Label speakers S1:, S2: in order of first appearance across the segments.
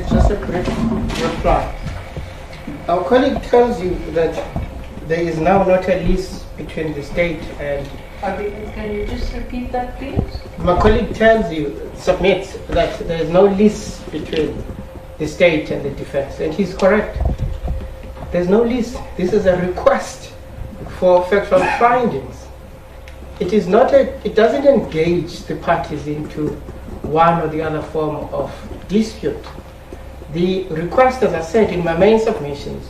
S1: just a brief reply. Our colleague tells you that there is now not a lease between the state and...
S2: Can you just repeat that, please?
S1: My colleague tells you, submits, that there is no lease between the state and the defense, and he's correct. There's no lease. This is a request for factual findings. It is not it doesn't engage the parties into one or the other form of dispute. The request, as I said in my main submissions,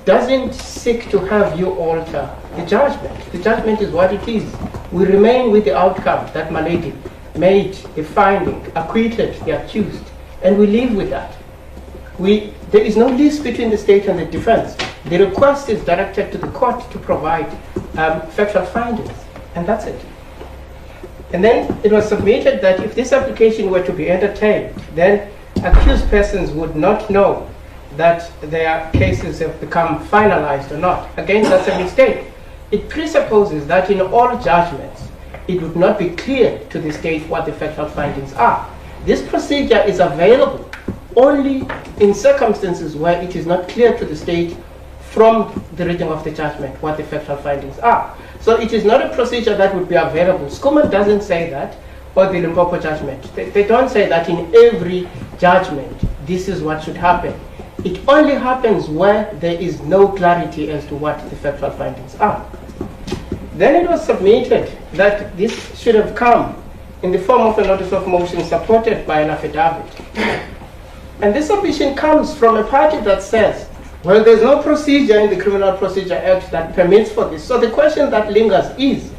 S1: doesn't seek to have you alter the judgment. The judgment is what it is. We remain with the outcome that my lady made the finding, acquitted the accused, and we live with that. There is no lease between the state and the defense. The request is directed to the court to provide factual findings, and that's it. And then it was submitted that if this application were to be entertained, then accused persons would not know that their cases have become finalized or not. Again, that's a mistake. It presupposes that in all judgments, it would not be clear to the state what the factual findings are. This procedure is available only in circumstances where it is not clear to the state from the reading of the judgment what the factual findings are. So it is not a procedure that would be available. Schoeman doesn't say that, or the Limpopo judgment. They don't say that in every judgment, this is what should happen. It only happens where there is no clarity as to what the factual findings are. Then it was submitted that this should have come in the form of a notice of motion supported by an affidavit. And this submission comes from a party that says, well, there's no procedure in the Criminal Procedure Act that permits for this. So the question that lingers is,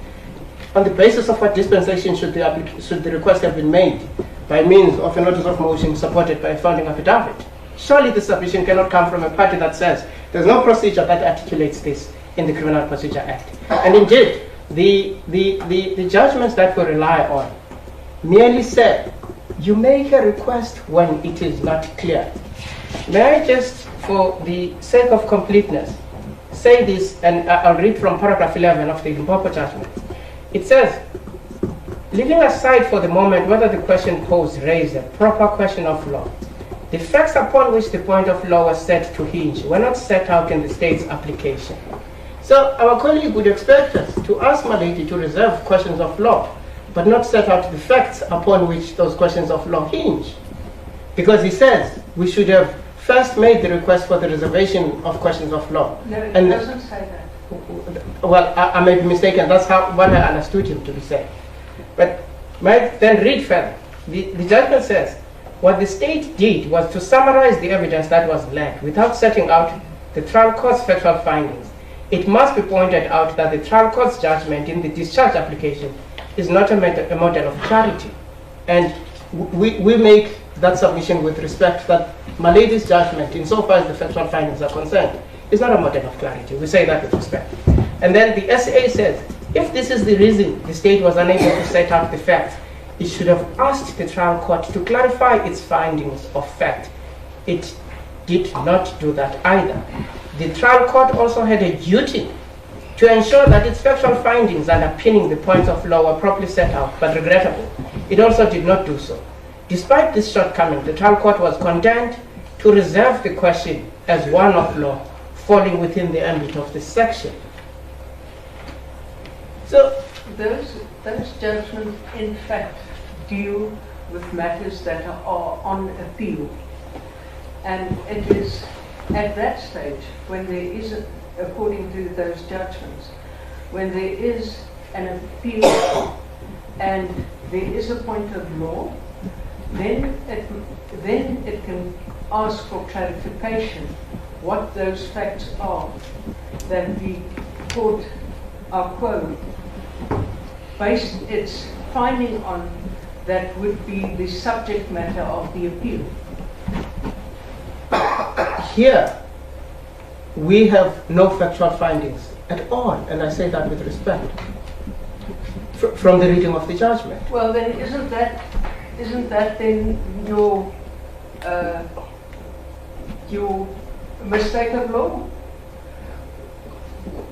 S1: on the basis of what dispensation should the request have been made by means of a notice of motion supported by a founding affidavit? Surely the submission cannot come from a party that says there's no procedure that articulates this in the Criminal Procedure Act. And indeed, the judgments that we rely on merely say you make a request when it is not clear. May I just, for the sake of completeness, say this, and I'll read from paragraph 11 of the Limpopo judgment. It says, leaving aside for the moment whether the question posed raised a proper question of law, the facts upon which the point of law was set to hinge were not set out in the state's application. So our colleague would expect us to ask Malady to reserve questions of law, but not set out the facts upon which those questions of law hinge. Because he says we should have first made the request for the reservation of questions of law.
S2: No, it doesn't say that.
S1: Well, I may be mistaken. That's what I understood him to be saying. But might then read further. The judgment says, what the state did was to summarize the evidence that was led without setting out the trial court's factual findings. It must be pointed out that the trial court's judgment in the discharge application is not a model of clarity. And we make that submission with respect that Malady's judgment, insofar as the factual findings are concerned, is not a model of clarity. We say that with respect. And then the SA says, if this is the reason the state was unable to set out the facts, it should have asked the trial court to clarify its findings of fact. It did not do that either. The trial court also had a duty to ensure that its factual findings underpinning the points of law were properly set out, but regrettable, it also did not do so. Despite this shortcoming, the trial court was content to reserve the question as one of law, falling within the ambit of this section. So
S2: those judgments, in fact, deal with matters that are on appeal. And it is at that stage, when there is, according to those judgments, when there is an appeal and there is a point of law, then it can ask for clarification what those facts are that the court, based its finding on, that would be the subject matter of the appeal.
S1: here, we have no factual findings at all, and I say that with respect, from the reading of the judgment.
S2: Well, then isn't that then your mistake of law?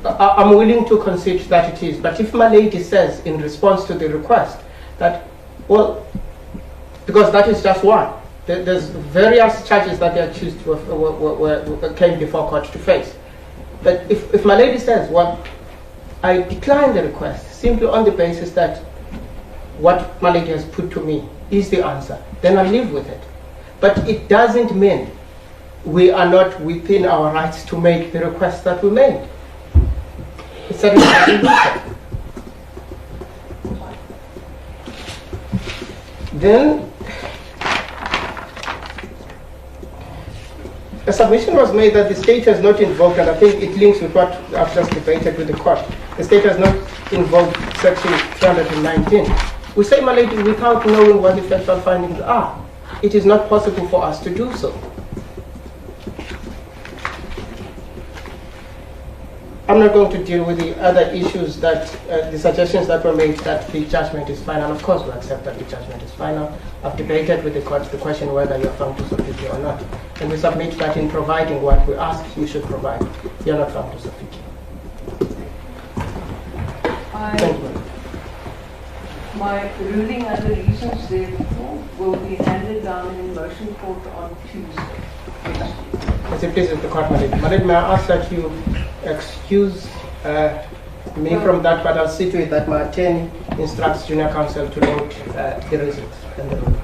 S1: I'm willing to concede that it is, but if my lady says in response to the request that, well, because that is just one, There's various charges that the accused came before court to face. But if my lady says, well, I decline the request simply on the basis that what my lady has put to me is the answer, then I'll live with it. But it doesn't mean we are not within our rights to make the request that we made. It's certainly Then a submission was made that the state has not invoked, and I think it links with what I've just debated with the court. The state has not invoked section 319. We say, my lady, without knowing what the factual findings are, it is not possible for us to do so. I'm not going to deal with the other issues that, the suggestions that were made that the judgment is final. Of course, we accept that the judgment is final. I've debated with the court the question whether you're found to sufficient or not. And we submit that in providing what we ask you should provide, you're not found to sufficient. Thank you.
S2: My ruling and the reasons therefore will be handed down in motion court on Tuesday.
S1: As it pleases the court, Madam. Madam, may I ask that you excuse me from that, but I'll see to it that my attorney instructs junior counsel to note the results and the ruling.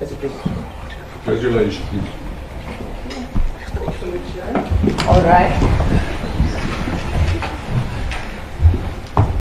S1: As it pleases.
S3: Congratulations.
S2: All right.